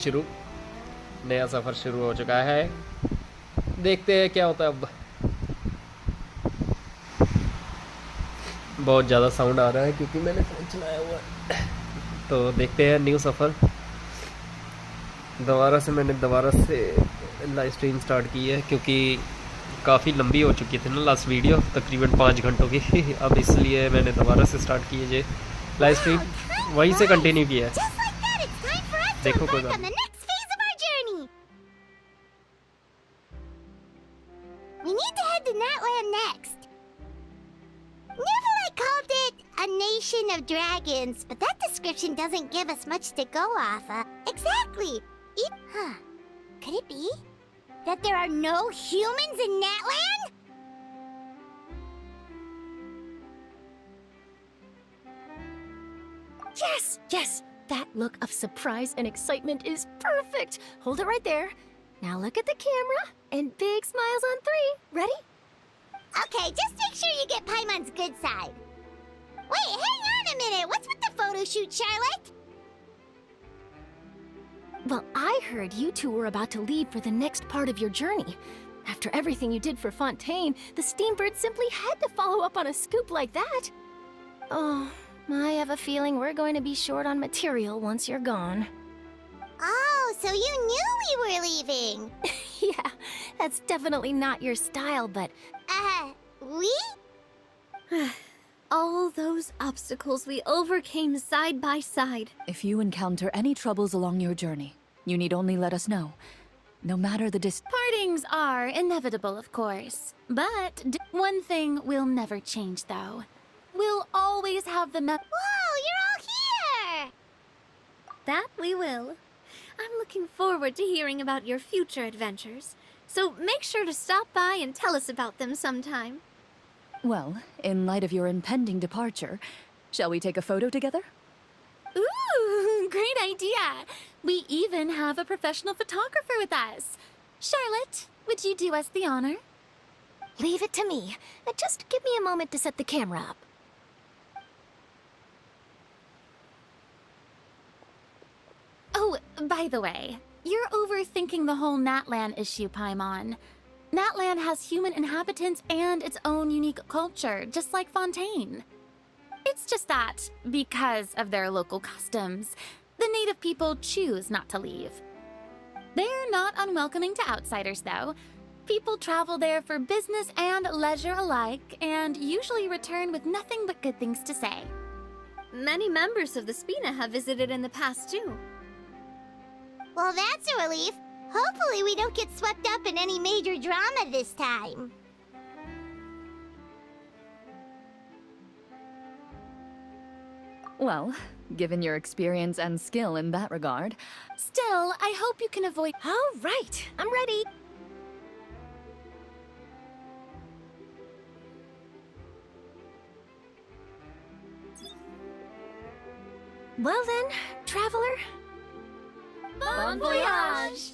शुरू नया सफ़र शुरू हो चुका है। देखते हैं क्या होता है अब। बहुत ज़्यादा साउंड आ रहा है क्योंकि मैंने फ़ोन चलाया हुआ है। तो देखते हैं न्यू सफ़र। मैंने दोबारा से लाइव स्ट्रीम स्टार्ट की है क्योंकि काफ़ी लंबी हो चुकी थी ना लास्ट वीडियो, तकरीबन 5 घंटों की। अब इसलिए मैंने दोबारा से स्टार्ट की है ये लाइव स्ट्रीम, वहीं से कंटिन्यू किया है। देखो कोई बात नहीं। We need to head to Natland next. Neverland called it a nation of dragons, but that description doesn't give us much to go off of. Exactly. Could it be that there are no humans in Natland? Yes! That look of surprise and excitement is perfect. Hold it right there. Now look at the camera and big smiles on 3. Ready? Okay, just make sure you get Paimon's good side. Wait, hang on a minute. What's with the photo shoot, Charlotte? Well, I heard you two were about to leave for the next part of your journey. After everything you did for Fontaine, the Steambird simply had to follow up on a scoop like that. Oh, I have a feeling we're going to be short on material once you're gone. Oh, so you knew we were leaving. Yeah, that's definitely not your style, but... We? All those obstacles we overcame side by side. If you encounter any troubles along your journey, you need only let us know. No matter the Partings are inevitable, of course. But one thing will never change, though. We'll always have the Whoa, you're all here! That we will. I'm looking forward to hearing about your future adventures. So make sure to stop by and tell us about them sometime. Well, in light of your impending departure, shall we take a photo together? Ooh, great idea! We even have a professional photographer with us. Charlotte, would you do us the honor? Leave it to me. Just give me a moment to set the camera up. Oh, by the way, you're overthinking the whole Natland issue, Paimon. Natland has human inhabitants and its own unique culture, just like Fontaine. It's just that, because of their local customs, the native people choose not to leave. They're not unwelcoming to outsiders, though. People travel there for business and leisure alike, and usually return with nothing but good things to say. Many members of the Spina have visited in the past, too. Well, that's a relief. Hopefully we don't get swept up in any major drama this time. Well, given your experience and skill in that regard... Still, I hope you can avoid... All right, I'm ready. Well then, traveler. Bon voyage!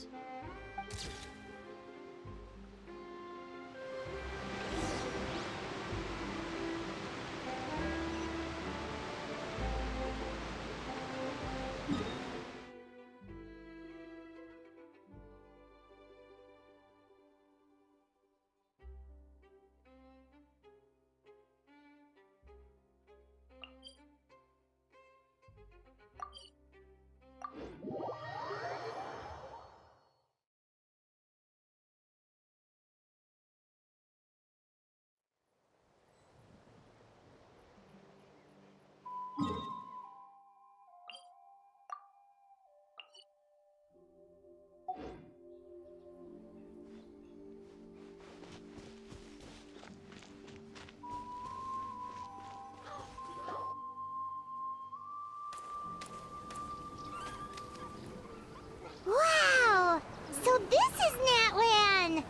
Wow! So this is Natland!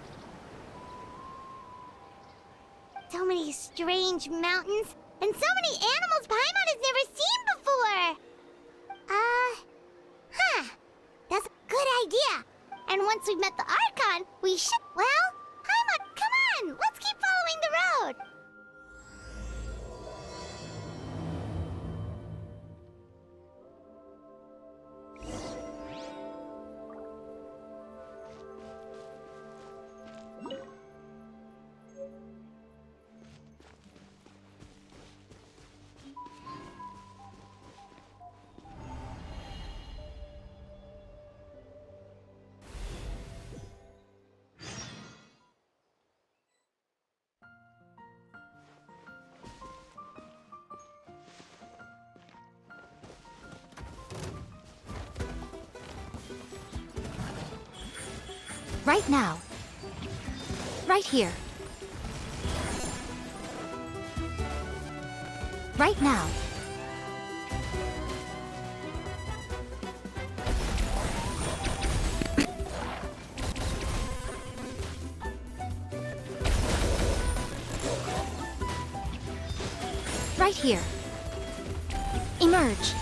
So many strange mountains, and so many animals Paimon has never seen before! That's a good idea. And once we've met the Archon, we should... Well, Paimon, come on! Let's keep following the road! Right now. Right here. Right now. Right here. Emerge.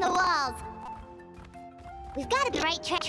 the walls. We've got to be right track.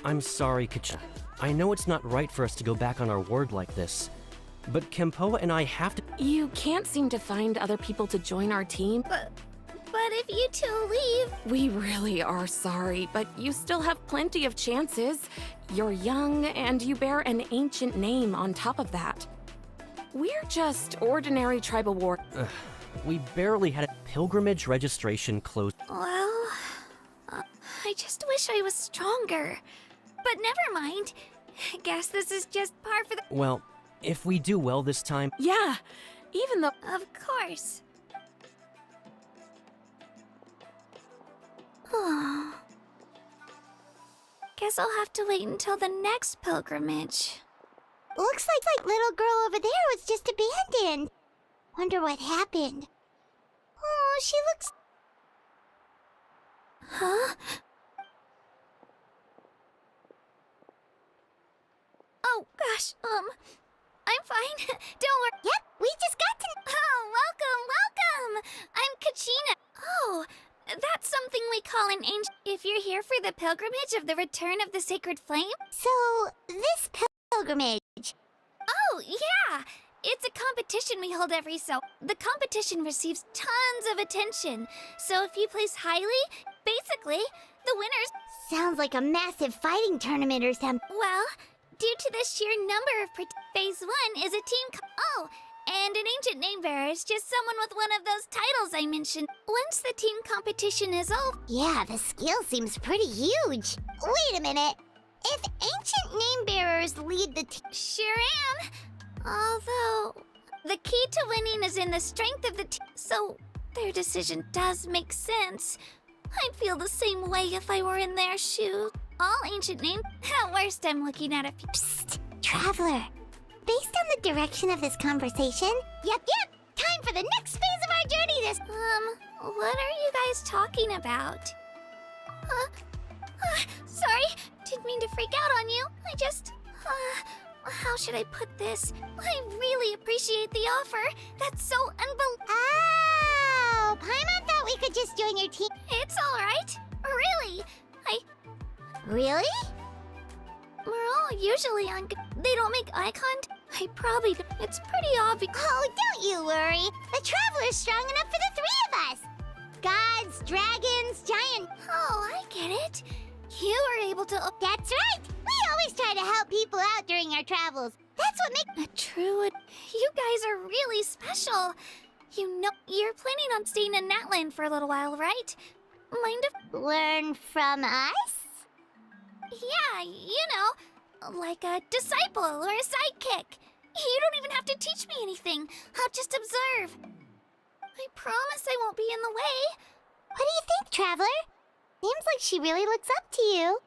I'm sorry, Kachina. I know it's not right for us to go back on our word like this, but Kempoa and I have to— You can't seem to find other people to join our team? But if you two leave... We really are sorry, but you still have plenty of chances. You're young, and you bear an ancient name on top of that. We're just ordinary tribal war— We barely had a pilgrimage registration closed. Well... I just wish I was stronger. But never mind. I guess this is just par for the... Well, if we do well this time— Yeah, even though— Of course. Guess I'll have to wait until the next pilgrimage. Looks like little girl over there was just abandoned. Wonder what happened. Oh, she looks... Huh? Oh, gosh, I'm fine. Don't worry. Yep, we just got to... Oh, welcome! I'm Kachina. Oh, that's something we call an angel. If you're here for the pilgrimage of the return of the sacred flame? So, this pilgrimage... Oh, yeah! It's a competition we hold every so... The competition receives tons of attention. So if you place highly, basically, the winners... Sounds like a massive fighting tournament or something. Well, due to the sheer number of... Phase 1 is a team... Oh, and an ancient name bearer is just someone with one of those titles I mentioned. Once the team competition is over... Yeah, the skill seems pretty huge. Wait a minute. If ancient name bearers lead the team... Sure am. Although, the key to winning is in the strength of the team, so their decision does make sense. I'd feel the same way if I were in their shoes. All ancient names. At worst, I'm looking at a few. Psst, Traveler. Based on the direction of this conversation... Yep, time for the next phase of our journey this... What are you guys talking about? Sorry, didn't mean to freak out on you. I just, how should I put this? I really appreciate the offer. That's so Oh, Paimon thought we could just join your team. It's alright. Really. Really? We're all usually on... They don't make eye contact. I probably... It's pretty obvious. Oh, don't you worry. The Traveler's strong enough for the three of us. Gods, dragons, giant... Oh, I get it. You were able to... That's right. We always try to help people out during our travels. That's what makes... A true... You guys are really special. You know, you're planning on staying in Natland for a little while, right? Mind if... Learn from us? Yeah, you know, like a disciple or a sidekick. You don't even have to teach me anything. I'll just observe. I promise I won't be in the way. What do you think, Traveler? Seems like she really looks up to you.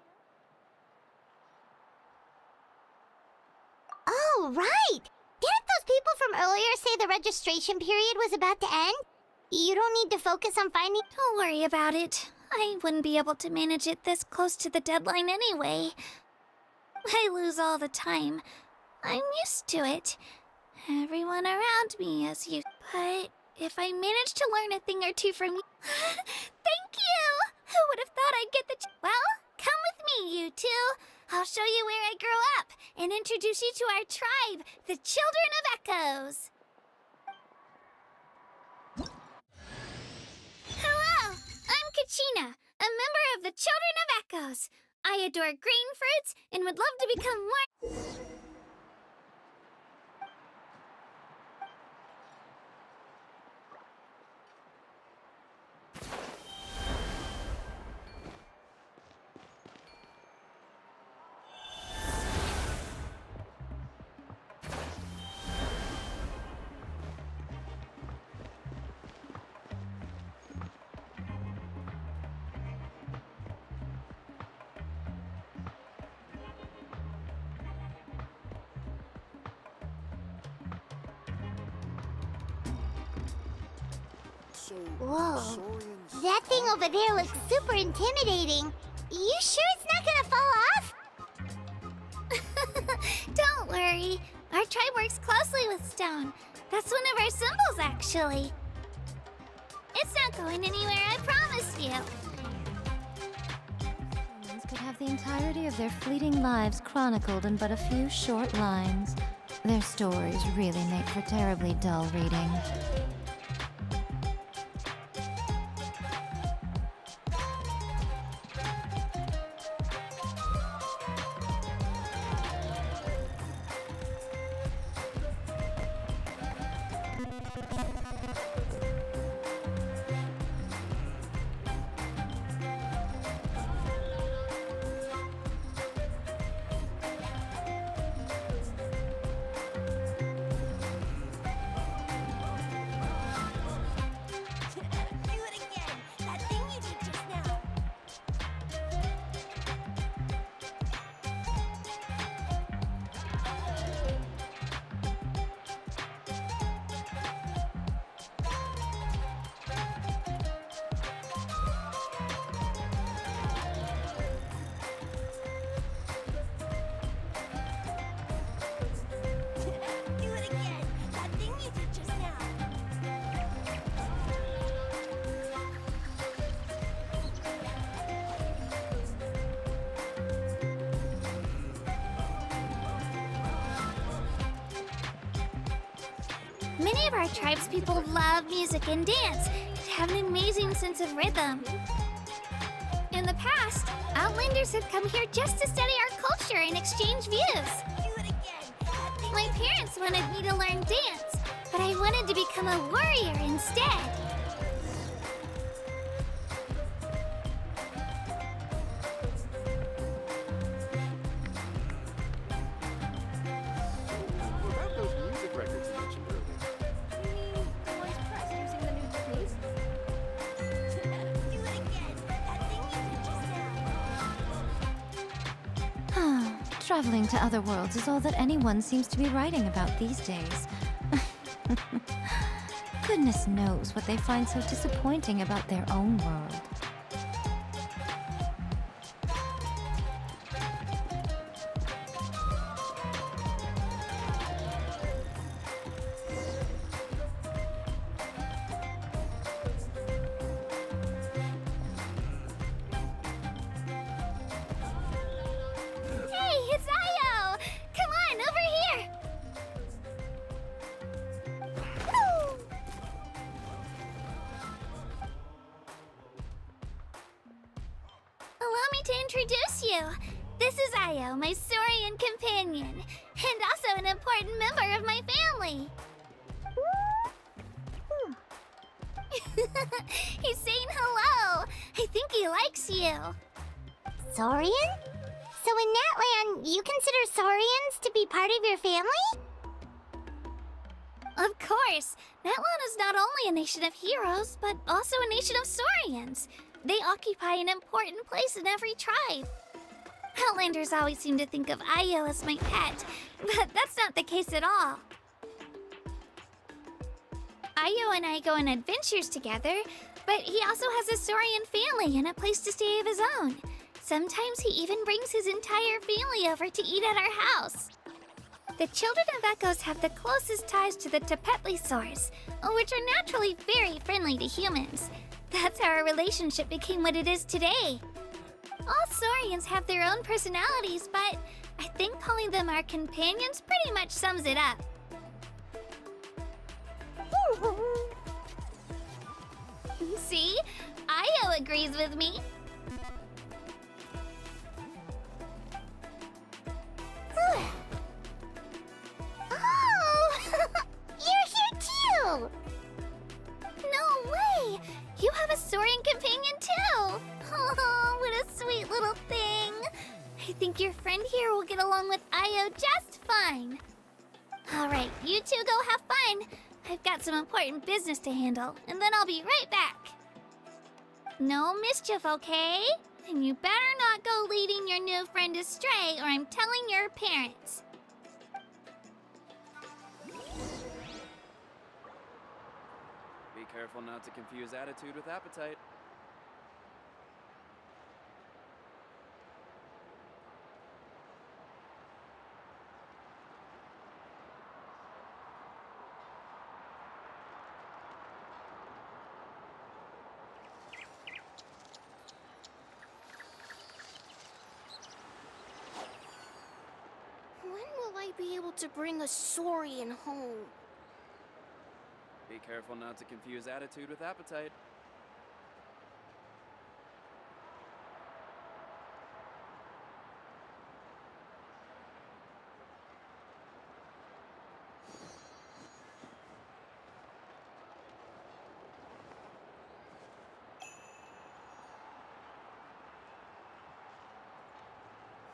Oh, right! Didn't those people from earlier say the registration period was about to end? You don't need to focus on finding... Don't worry about it. I wouldn't be able to manage it this close to the deadline anyway. I lose all the time. I'm used to it. Everyone around me is used. But if I manage to learn a thing or two from you... Thank you! Who would have thought I'd get the... Well, come with me, you two. I'll show you where I grew up and introduce you to our tribe, the Children of Echoes. Hello, I'm Kachina, a member of the Children of Echoes. I adore green fruits and would love to become more. Whoa, that thing over there looks super intimidating. You sure it's not gonna fall off? Don't worry. Our tribe works closely with stone. That's one of our symbols, actually. It's not going anywhere, I promise you. Humans could have the entirety of their fleeting lives chronicled in but a few short lines. Their stories really make for terribly dull reading. Many of our tribe's people love music and dance and have an amazing sense of rhythm. In the past, Outlanders have come here just to study our culture and exchange views. My parents wanted me to learn dance, but I wanted to become a warrior instead. What about those music records you mentioned earlier? You mean the ones pressed using the new techniques? Do it again. That thing you did just now. Traveling to other worlds is all that anyone seems to be writing about these days. Goodness knows what they find so disappointing about their own world. Hey, it's Io! Come on, over here! Allow me to introduce you. This is Io, my Saurian companion, and also an important member of my family. He's saying hello. I think he likes you. Saurian? So in that land, you consider Saurians to be part of your family? Of course, Natlan is not only a nation of heroes, but also a nation of Saurians. They occupy an important place in every tribe. Outlanders always seem to think of Io as my pet, but that's not the case at all. Io and I go on adventures together, but he also has a Saurian family and a place to stay of his own. Sometimes he even brings his entire family over to eat at our house. The children of Echoes have the closest ties to the Tepetlisaurs, which are naturally very friendly to humans. That's how our relationship became what it is today. All Saurians have their own personalities, but I think calling them our companions pretty much sums it up. See? Io agrees with me. I think your friend here will get along with Io just fine. Alright, you two go have fun. I've got some important business to handle, and then I'll be right back. No mischief, okay? And you better not go leading your new friend astray, or I'm telling your parents. Be careful not to confuse attitude with appetite. When will I be able to bring a saurian home? Be careful not to confuse attitude with appetite.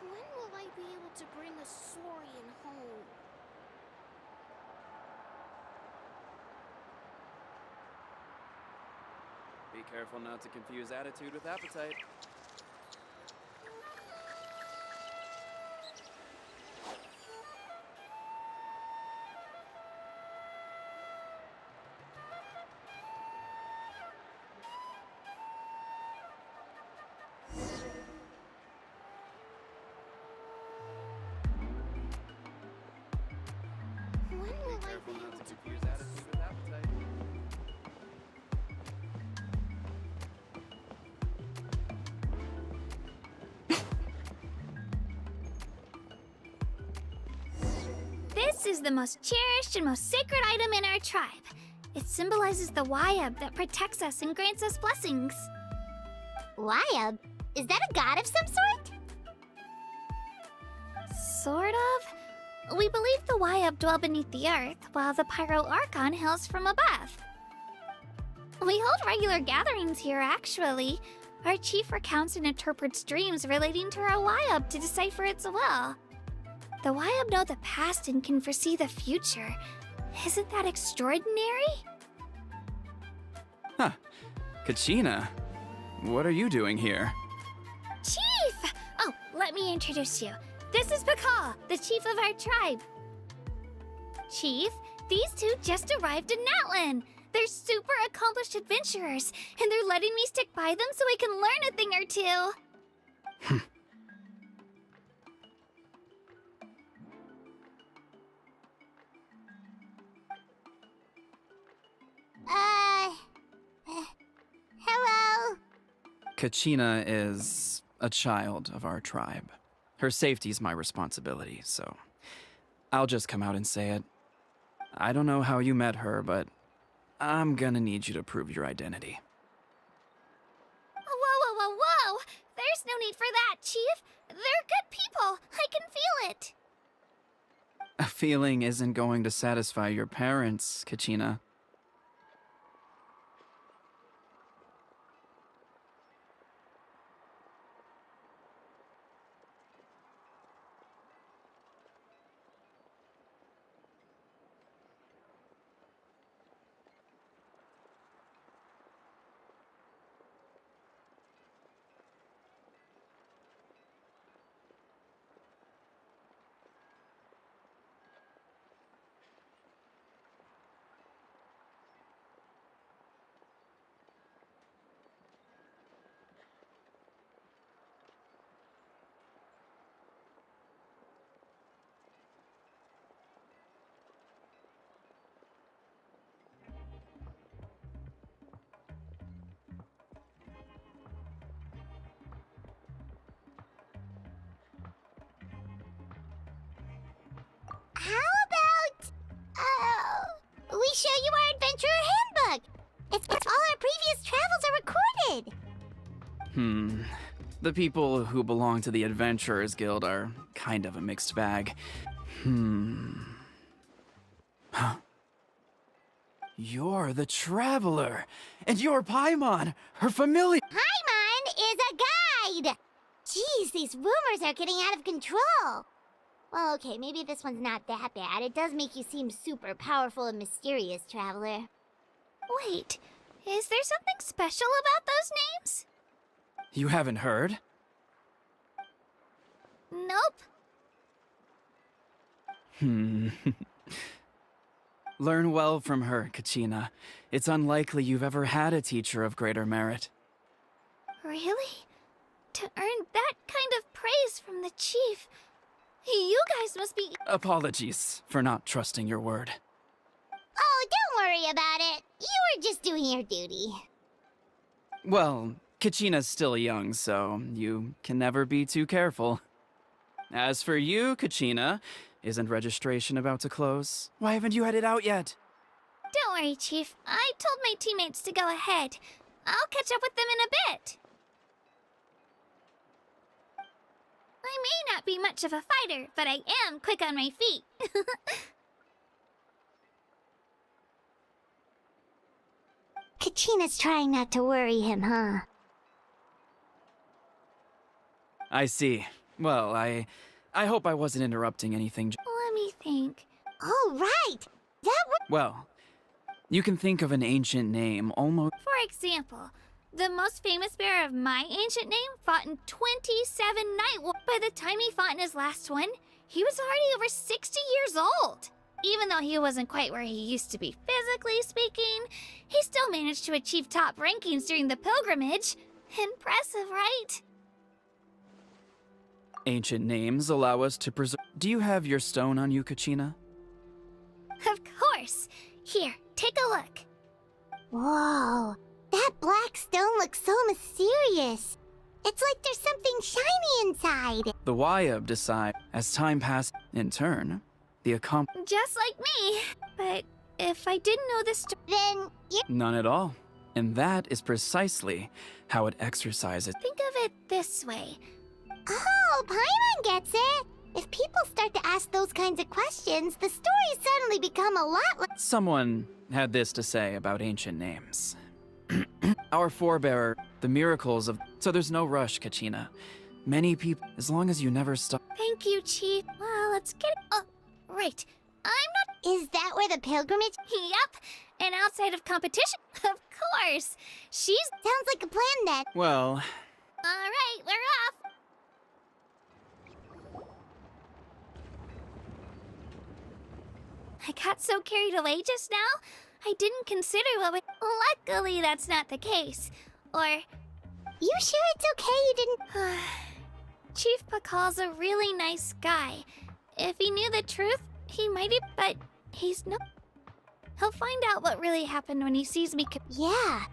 When will I be able to bring a saurian home? Be careful not to confuse attitude with appetite. When will Be I careful be not able to to confuse attitude with appetite. This is the most cherished and most sacred item in our tribe. It symbolizes the Wayab that protects us and grants us blessings. Wayab? Is that a god of some sort? Sort of. We believe the Wayab dwell beneath the earth, while the Pyro Archon hails from above. We hold regular gatherings here, actually. Our chief recounts and interprets dreams relating to our Wayab to decipher its will. The Wayab know the past and can foresee the future. Isn't that extraordinary? Huh. Kachina, what are you doing here? Chief! Oh, let me introduce you. This is Pakal, the chief of our tribe. Chief, these two just arrived in Natlan. They're super accomplished adventurers, and they're letting me stick by them so I can learn a thing or two. Hello? Kachina is a child of our tribe. Her safety's my responsibility, so I'll just come out and say it. I don't know how you met her, but I'm gonna need you to prove your identity. Whoa! There's no need for that, Chief. They're good people. I can feel it. A feeling isn't going to satisfy your parents, Kachina. How about, we show you our adventurer handbook? It's where all our previous travels are recorded. The people who belong to the Adventurers Guild are kind of a mixed bag. Huh. You're the Traveler, and you're Paimon, her familiar. Paimon is a guide. Jeez, these rumors are getting out of control. Well, okay, maybe this one's not that bad. It does make you seem super powerful and mysterious, Traveler. Wait, is there something special about those names? You haven't heard? Nope. Learn well from her, Kachina. It's unlikely you've ever had a teacher of greater merit. Really? To earn that kind of praise from the chief, you guys must be— Apologies for not trusting your word. Oh, don't worry about it. You were just doing your duty. Well, Kachina's still young, so you can never be too careful. As for you, Kachina, isn't registration about to close? Why haven't you headed out yet? Don't worry, Chief. I told my teammates to go ahead. I'll catch up with them in a bit. I may not be much of a fighter, but I am quick on my feet. Kachina's trying not to worry him, huh? I see. Well, I hope I wasn't interrupting anything. Let me think. Oh, right! That was— Well, you can think of an ancient name almost— For example, the most famous bearer of my ancient name fought in 27 night wars. By the time he fought in his last one, he was already over 60 years old. Even though he wasn't quite where he used to be physically speaking, he still managed to achieve top rankings during the pilgrimage. Impressive, right? Ancient names allow us to preserve— Do you have your stone on you, Kachina? Of course. Here, take a look. Whoa, that black stone looks so mysterious. It's like there's something shiny inside. The Wayab decide as time passes. In turn, the Just like me. But if I didn't know this, Then you— None at all. And that is precisely how it exercises. think of it this way. Oh, Paimon gets it. If people start to ask those kinds of questions, the stories suddenly become a lot like— Someone had this to say about ancient names. Our forebearer, the miracles of— So there's no rush, Kachina. Many people, as long as you never stop— Thank you, Chief. Well, let's get it. Oh, right. I'm Is that where the pilgrimage— not. Yup. And outside of competition, of course. She's. Sounds like a plan then. Well, All right, we're off. I got so carried away just now, I didn't consider what we— Luckily, that's not the case. Or— You sure it's okay you didn't— Chief Pakal's a really nice guy. If he knew the truth, he might have— But he's no— He'll find out what really happened when he sees me. Yeah.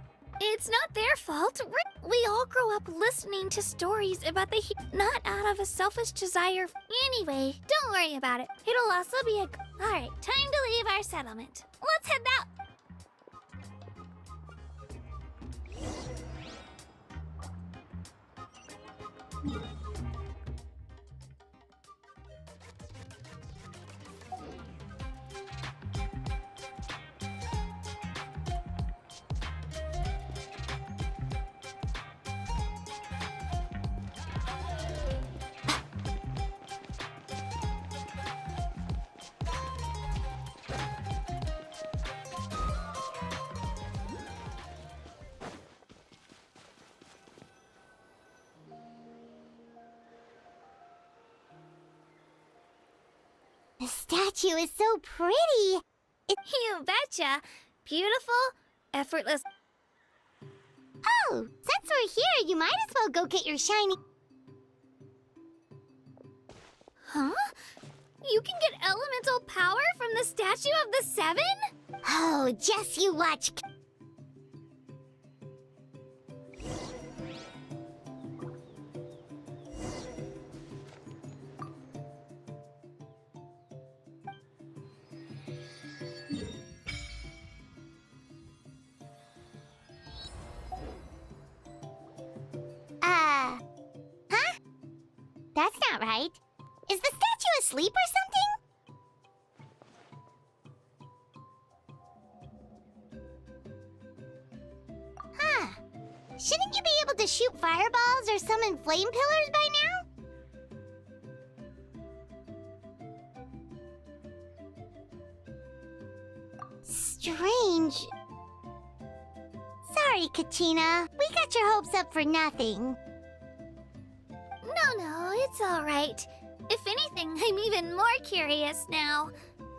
It's not their fault. We all grow up listening to stories about the not out of a selfish desire. Anyway, don't worry about it. It'll also be a— Alright, time to leave our settlement. Let's head out. The statue is so pretty. You betcha. Beautiful, effortless. Oh, since we're here, you might as well go get your shiny— Huh? You can get elemental power from the statue of the Seven? Oh, just you watch. Huh? That's not right. Is the statue asleep or something? Huh. Shouldn't you be able to shoot fireballs or summon flame pillars by now? Strange. Sorry, Kachina. We got your hopes up for nothing. No, it's alright. If anything, I'm even more curious now.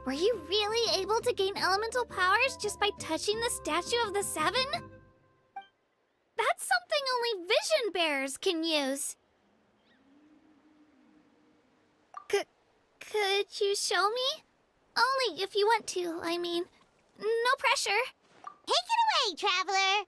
Were you really able to gain elemental powers just by touching the Statue of the Seven? That's something only vision bearers can use. Could you show me? Only if you want to, I mean. No pressure. Take it away, traveler.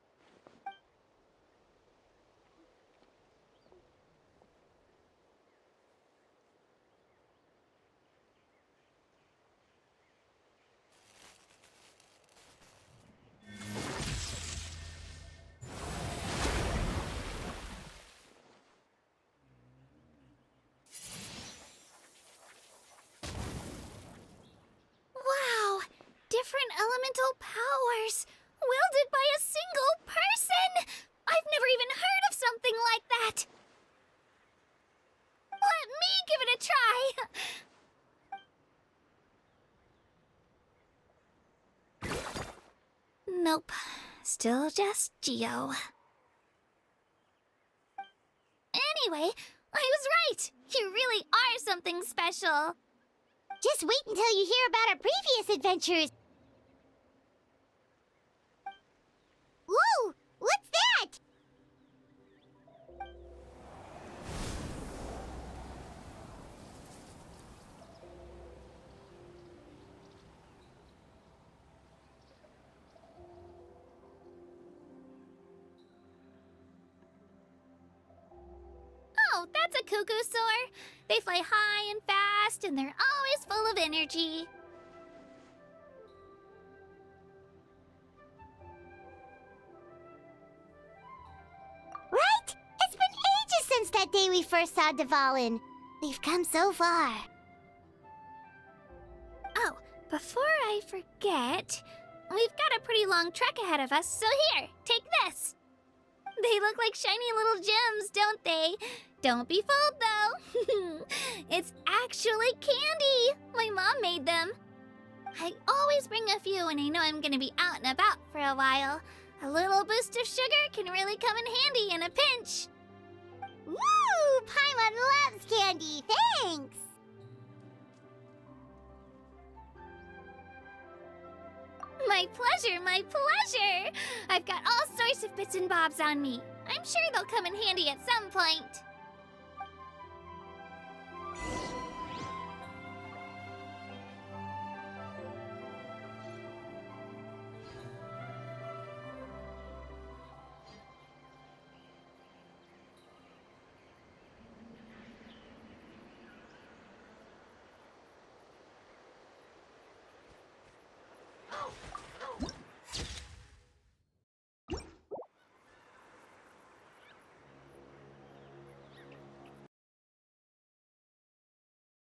Wow! Different elemental powers! Wielded by a single person! I've never even heard of something like that! Let me give it a try! Nope. Still just Geo. Anyway, I was right! You really are something special! Just wait until you hear about our previous adventures. Whoa! What's that? Oh, that's a cuckoo soar. They fly high and fast, and they're always full of energy. Right? It's been ages since that day we first saw Dvalin. We've come so far. Oh, before I forget, we've got a pretty long trek ahead of us, so here, take this. They look like shiny little gems, don't they? Don't be fooled, though. It's actually candy. My mom made them. I always bring a few when I know I'm gonna be out and about for a while. A little boost of sugar can really come in handy in a pinch. Woo! Paimon loves candy. Thanks. My pleasure, my pleasure. I've got all sorts of bits and bobs on me. I'm sure they'll come in handy at some point.